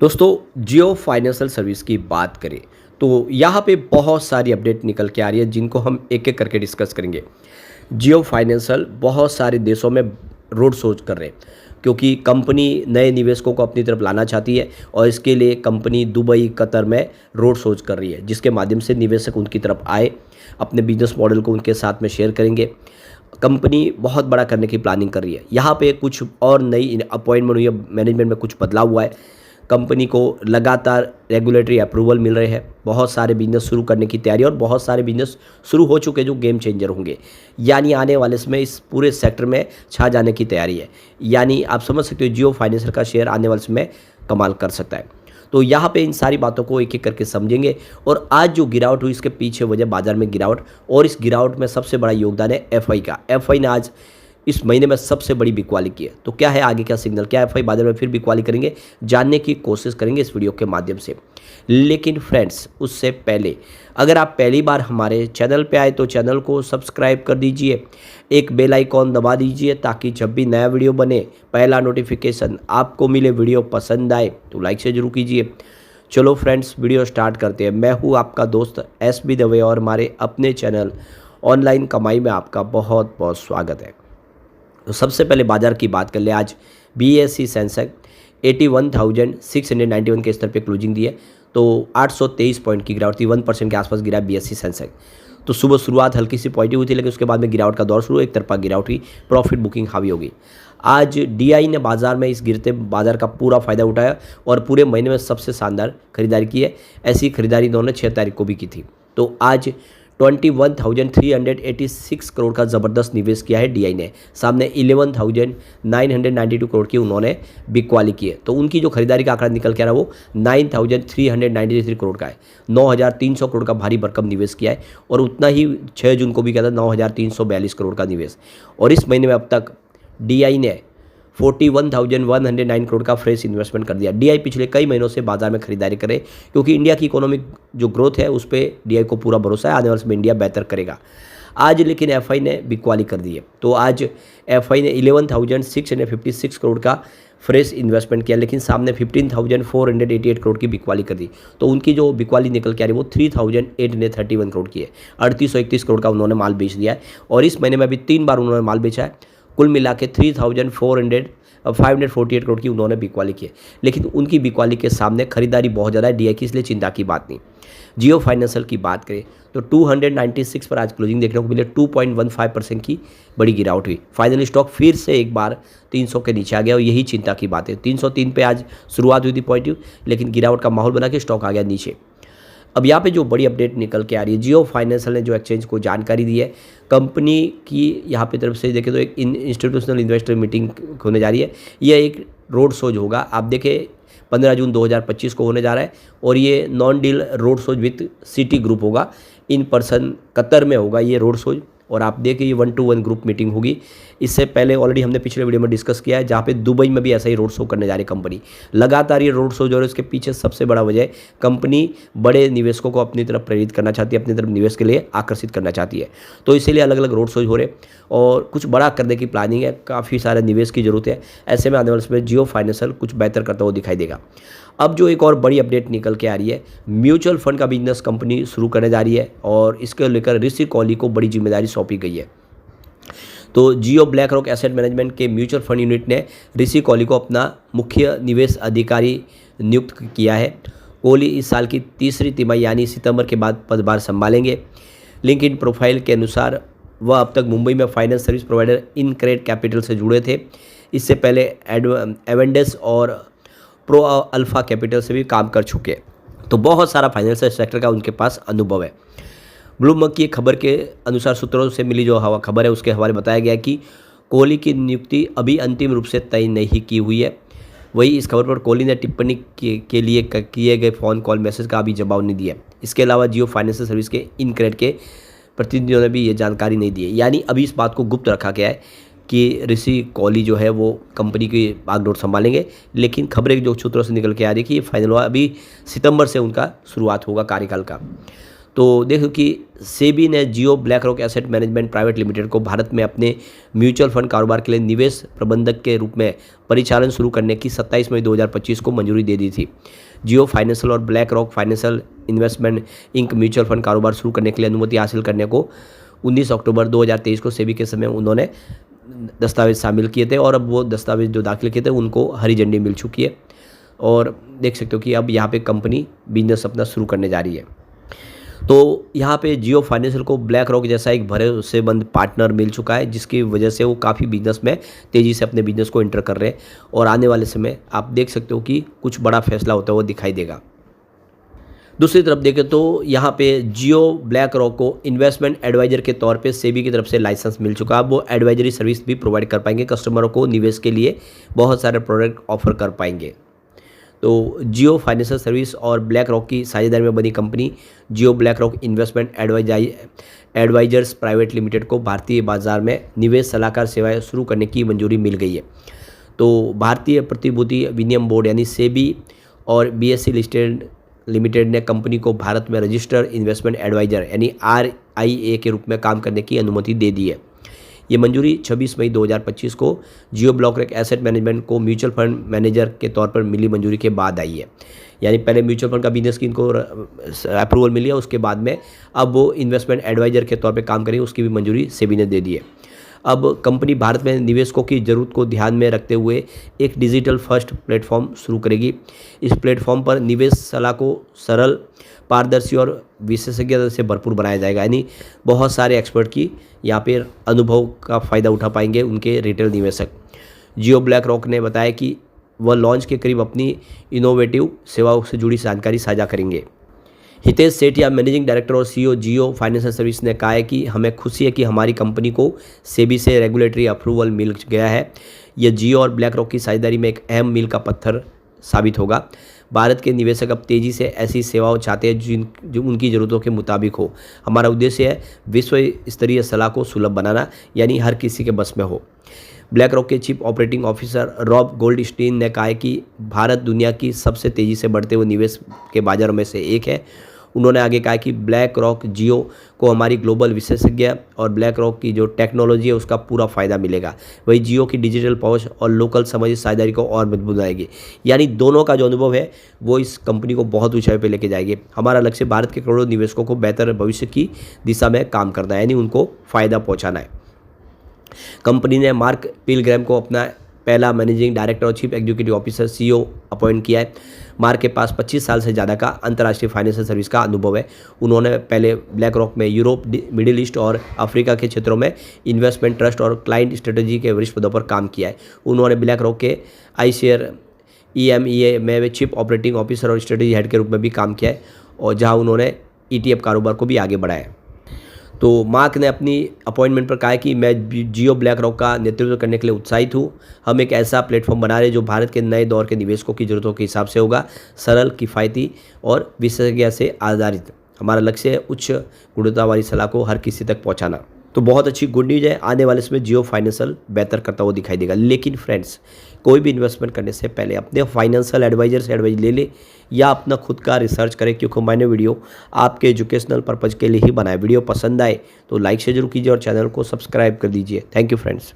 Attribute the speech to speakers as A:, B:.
A: दोस्तों जियो financial service की बात करें तो यहाँ पे बहुत सारी अपडेट निकल के आ रही है जिनको हम एक एक करके डिस्कस करेंगे। जियो फाइनेंशियल बहुत सारे देशों में रोड शोज कर रहे हैं क्योंकि कंपनी नए निवेशकों को अपनी तरफ लाना चाहती है और इसके लिए कंपनी दुबई कतर में रोड शोज कर रही है जिसके माध्यम से निवेशक उनकी तरफ आए, अपने बिजनेस मॉडल को उनके साथ में शेयर करेंगे। कंपनी बहुत बड़ा करने की प्लानिंग कर रही है। यहाँ पे कुछ और नई अपॉइंटमेंट हुई है, मैनेजमेंट में कुछ बदलाव हुआ है। कंपनी को लगातार रेगुलेटरी अप्रूवल मिल रहे हैं, बहुत सारे बिजनेस शुरू करने की तैयारी और बहुत सारे बिजनेस शुरू हो चुके जो गेम चेंजर होंगे, यानी आने वाले समय इस पूरे सेक्टर में छा जाने की तैयारी है। यानी आप समझ सकते हो जियो फाइनेंशियल का शेयर आने वाले समय कमाल कर सकता है। तो यहाँ पे इन सारी बातों को एक एक करके समझेंगे और आज जो गिरावट हुई इसके पीछे वजह बाजार में गिरावट, और इस गिरावट में सबसे बड़ा योगदान है एफआई का। एफआई ने आज इस महीने में सबसे बड़ी बिकवाली की है। तो क्या है आगे क्या सिग्नल, क्या एफआई बाजार में फिर बिकवाली करेंगे, जानने की कोशिश करेंगे इस वीडियो के माध्यम से। लेकिन फ्रेंड्स उससे पहले अगर आप पहली बार हमारे चैनल पे आए तो चैनल को सब्सक्राइब कर दीजिए, एक बेल आइकॉन दबा दीजिए ताकि जब भी नया वीडियो बने पहला नोटिफिकेशन आपको मिले। वीडियो पसंद आए तो लाइक से जरूर कीजिए। चलो फ्रेंड्स वीडियो स्टार्ट करते हैं। मैं हूँ आपका दोस्त एसबी दवे और हमारे अपने चैनल ऑनलाइन कमाई में आपका बहुत बहुत स्वागत है। तो सबसे पहले बाजार की बात कर ले। आज बीएसई सेंसेक्स 81,691 के स्तर पे क्लोजिंग दी है, तो 823 पॉइंट की गिरावट थी, 1% के आसपास गिरा बीएसई सेंसेक्स। तो सुबह शुरुआत हल्की सी पॉजिटिव हुई थी लेकिन उसके बाद में गिरावट का दौर शुरू, एक तरफा गिरावट हुई, प्रॉफिट बुकिंग हावी होगी। आज डीआई ने बाजार में इस गिरते बाजार का पूरा फायदा उठाया और पूरे महीने में सबसे शानदार खरीदारी की है। ऐसी खरीदारी इन्होंने 6 तारीख को भी की थी। तो आज 21,386 करोड़ का ज़बरदस्त निवेश किया है डीआई ने, सामने 11,992 करोड़ की उन्होंने बिकवाली की है। तो उनकी जो खरीदारी का आंकड़ा निकल के आ रहा है वो 9,393 करोड़ का है। 9,300 करोड़ का भारी भरकम निवेश किया है और उतना ही 6 जून को भी किया था, 9,342 करोड़ का निवेश। और इस महीने में अब तक डीआई ने 41,109 करोड़ का फ्रेश इन्वेस्टमेंट कर दिया। डीआई पिछले कई महीनों से बाजार में खरीदारी करे क्योंकि इंडिया की इकोनॉमिक जो ग्रोथ है उस पर डीआई को पूरा भरोसा है, आने वाले समय इंडिया बेहतर करेगा। आज लेकिन एफआई ने बिकवाली कर दी है। तो आज एफआई ने 11,656 करोड़ का फ्रेश इन्वेस्टमेंट किया लेकिन सामने 15,488 करोड़ की बिकवाली कर दी। तो उनकी जो बिकवाली निकल के आ रही है वो 3,831 करोड़ की है। 3831 करोड़ का उन्होंने माल बेच दिया है और इस महीने में अभी 3 बार उन्होंने माल बेचा है। कुल मिला के 3,548 करोड़ की उन्होंने बिकवाली की है। लेकिन उनकी बिकवाली के सामने खरीदारी बहुत ज़्यादा है डीआई की, इसलिए चिंता की बात नहीं। जियो फाइनेंशियल की बात करें तो 296 पर आज क्लोजिंग देखने को मिले, 2.15% की बड़ी गिरावट हुई। फाइनली स्टॉक फिर से एक बार 300 के नीचे आ गया और यही चिंता की बात है। 303 पे आज शुरुआत हुई थी पॉजिटिव, लेकिन गिरावट का माहौल बना के स्टॉक आ गया नीचे। अब यहाँ पे जो बड़ी अपडेट निकल के आ रही है, जियो फाइनेंशियल ने जो एक्सचेंज को जानकारी दी है, कंपनी की यहाँ पे तरफ से देखें तो एक इंस्टीट्यूशनल इन्वेस्टर मीटिंग होने जा रही है। यह एक रोड शोज होगा, आप देखें 15 जून 2025 को होने जा रहा है और ये non deal roadshows with Citigroup होगा। इन पर्सन कतर में होगा ये रोड शोज और आप देखिए ये 1-to-1 ग्रुप मीटिंग होगी। इससे पहले ऑलरेडी हमने पिछले वीडियो में डिस्कस किया है जहाँ पे दुबई में भी ऐसा ही रोड शो करने जा रही कंपनी। लगातार ये रोड शो जो है इसके पीछे सबसे बड़ा वजह है कंपनी बड़े निवेशकों को अपनी तरफ प्रेरित करना चाहती है, अपनी तरफ निवेश के लिए आकर्षित करना चाहती है। तो इसीलिए अलग अलग रोड शोज हो रहे और कुछ बड़ा करने की प्लानिंग है, काफ़ी सारे निवेश की जरूरत है। ऐसे में आने वाले समय जियो फाइनेंशियल कुछ बेहतर करता हुआ दिखाई देगा। अब जो एक और बड़ी अपडेट निकल के आ रही है, म्यूचुअल फंड का बिजनेस कंपनी शुरू करने जा रही है और इसके लेकर ऋषि कॉली को बड़ी जिम्मेदारी सौंपी गई है। तो जियो ब्लैक रॉक एसेट मैनेजमेंट के म्यूचुअल फंड यूनिट ने ऋषि कॉली को अपना मुख्य निवेश अधिकारी नियुक्त किया है। कोहली इस साल की तीसरी तिमाही यानी सितंबर के बाद पदभार संभालेंगे। लिंक्डइन प्रोफाइल के अनुसार वह अब तक मुंबई में finance service provider InCred capital से जुड़े थे। इससे पहले एवेंडस और प्रो अल्फा कैपिटल से भी काम कर चुके, तो बहुत सारा फाइनेंशियल सेक्टर का उनके पास अनुभव है। ब्लूमबर्ग की खबर के अनुसार सूत्रों से मिली जो खबर है उसके हवाले बताया गया कि कोहली की नियुक्ति अभी अंतिम रूप से तय नहीं की हुई है। वही इस खबर पर कोहली ने टिप्पणी के लिए किए गए फ़ोन कॉल मैसेज का अभी जवाब नहीं दिया। इसके अलावा जियो फाइनेंशियल सर्विस के इनक्रेड के प्रतिनिधियों ने भी ये जानकारी नहीं दी है, यानी अभी इस बात को गुप्त रखा गया है कि ऋषि कॉली जो है वो कंपनी की बागडोर संभालेंगे। लेकिन खबरें जो सूत्रों से निकल के आ रही है कि ये फाइनल हुआ, अभी सितंबर से उनका शुरुआत होगा कार्यकाल का। तो देखो कि सेबी ने Jio BlackRock asset management private limited को भारत में अपने म्यूचुअल फंड कारोबार के लिए निवेश प्रबंधक के रूप में परिचालन शुरू करने की 27 मई 2025 को मंजूरी दे दी थी। जियो फाइनेंशियल और BlackRock financial investment Inc mutual fund कारोबार शुरू करने के लिए अनुमति हासिल करने को 19 अक्टूबर 2023 को सेबी के समय उन्होंने दस्तावेज शामिल किए थे और अब वो दस्तावेज जो दाखिल किए थे उनको हरी झंडी मिल चुकी है और देख सकते हो कि अब यहाँ पे कंपनी बिजनेस अपना शुरू करने जा रही है। तो यहाँ पे जियो फाइनेंशियल को ब्लैक रॉक जैसा एक भरोसेमंद पार्टनर मिल चुका है, जिसकी वजह से वो काफ़ी बिजनेस में तेज़ी से अपने बिजनेस को एंटर कर रहे हैं और आने वाले समय आप देख सकते हो कि कुछ बड़ा फैसला होता हुआ दिखाई देगा। दूसरी तरफ देखें तो यहाँ पे जियो ब्लैक रॉक को इन्वेस्टमेंट एडवाइजर के तौर पे सेबी की तरफ से लाइसेंस मिल चुका है। अब वो एडवाइजरी सर्विस भी प्रोवाइड कर पाएंगे, कस्टमरों को निवेश के लिए बहुत सारे प्रोडक्ट ऑफर कर पाएंगे। तो जियो फाइनेंशियल सर्विस और ब्लैक रॉक की साझेदारी में बनी कंपनी Jio BlackRock investment advisors private limited को भारतीय बाजार में निवेश सलाहकार सेवाएं शुरू करने की मंजूरी मिल गई है। तो भारतीय प्रतिभूति विनिमय बोर्ड यानी सेबी और बीएसई लिस्टेड लिमिटेड ने कंपनी को भारत में रजिस्टर्ड इन्वेस्टमेंट एडवाइजर यानी RIA के रूप में काम करने की अनुमति दे दी है। ये मंजूरी 26 मई 2025 को जियो ब्लैक रॉक एसेट मैनेजमेंट को म्यूचुअल फंड मैनेजर के तौर पर मिली मंजूरी के बाद आई है। यानी पहले म्यूचुअल फंड का बिजनेस की इनको अप्रूवल मिली है, उसके बाद में अब वो इन्वेस्टमेंट एडवाइजर के तौर पे काम करेंगे, उसकी भी मंजूरी सेबी ने दे दी है। अब कंपनी भारत में निवेशकों की ज़रूरत को ध्यान में रखते हुए एक डिजिटल फर्स्ट प्लेटफॉर्म शुरू करेगी। इस प्लेटफॉर्म पर निवेश सलाह को सरल, पारदर्शी और विशेषज्ञता से भरपूर बनाया जाएगा। यानी बहुत सारे एक्सपर्ट की यहाँ पे अनुभव का फ़ायदा उठा पाएंगे उनके रिटेल निवेशक। जियो ब्लैक रॉक ने बताया कि वह लॉन्च के करीब अपनी इनोवेटिव सेवाओं से जुड़ी जानकारी साझा करेंगे। हितेश सेठिया मैनेजिंग डायरेक्टर और CEO जियो फाइनेंशियल सर्विस ने कहा है कि हमें खुशी है कि हमारी कंपनी को सेबी से रेगुलेटरी अप्रूवल मिल गया है। यह जियो और ब्लैक रॉक की साझेदारी में एक अहम मील का पत्थर साबित होगा। भारत के निवेशक अब तेज़ी से ऐसी सेवाओं चाहते हैं जो उनकी ज़रूरतों के मुताबिक हो। हमारा उद्देश्य है विश्व स्तरीय सलाह को सुलभ बनाना, यानी हर किसी के बस में हो। ब्लैक रॉक के chief operating officer Rob Goldstein ने कहा है कि भारत दुनिया की सबसे तेज़ी से बढ़ते हुए निवेश के बाजारों में से एक है। उन्होंने आगे कहा कि ब्लैक रॉक जियो को हमारी ग्लोबल विशेषज्ञ और ब्लैक रॉक की जो टेक्नोलॉजी है उसका पूरा फ़ायदा मिलेगा। वही जियो की डिजिटल पहुंच और लोकल समझ साझेदारी को और मजबूत बनाएगी। यानी दोनों का जो अनुभव है वो इस कंपनी को बहुत ऊंचाई पे लेके जाएगी। हमारा लक्ष्य भारत के करोड़ों निवेशकों को बेहतर भविष्य की दिशा में काम करना है, यानी उनको फ़ायदा पहुँचाना है। कंपनी ने मार्क पिलग्राम को अपना पहला मैनेजिंग डायरेक्टर और chief executive officer CEO appoint किया है। मार्क के पास 25 साल से ज़्यादा का अंतर्राष्ट्रीय फाइनेंशियल सर्विस का अनुभव है। उन्होंने पहले ब्लैक रॉक में यूरोप, मिडिल ईस्ट और अफ्रीका के क्षेत्रों में इन्वेस्टमेंट ट्रस्ट और क्लाइंट स्ट्रेटेजी के वरिष्ठ पदों पर काम किया है। उन्होंने ब्लैक रॉक के iShares EMEA में चीफ ऑपरेटिंग ऑफिसर और स्ट्रेटेजी हेड के रूप में भी काम किया है, और जहाँ उन्होंने ETF कारोबार को भी आगे बढ़ाया। तो मार्क ने अपनी अपॉइंटमेंट पर कहा है कि मैं जियो ब्लैक रॉक का नेतृत्व करने के लिए उत्साहित हूँ। हम एक ऐसा प्लेटफॉर्म बना रहे हैं जो भारत के नए दौर के निवेशकों की ज़रूरतों के हिसाब से होगा, सरल, किफ़ायती और विशेषज्ञता से आधारित। हमारा लक्ष्य है उच्च गुणवत्ता वाली सलाह को हर किसी तक पहुँचाना। तो बहुत अच्छी गुड न्यूज़ है, आने वाले समय जियो फाइनेंशियल बेहतर करता हुआ दिखाई देगा। लेकिन फ्रेंड्स, कोई भी इन्वेस्टमेंट करने से पहले अपने फाइनेंशियल एडवाइजर से एडवाइस ले ले या अपना खुद का रिसर्च करें, क्योंकि मैंने वीडियो आपके एजुकेशनल पर्पज़ के लिए ही बनाया। वीडियो पसंद आए तो लाइक शेयर जरूर कीजिए और चैनल को सब्सक्राइब कर दीजिए। Thank you friends.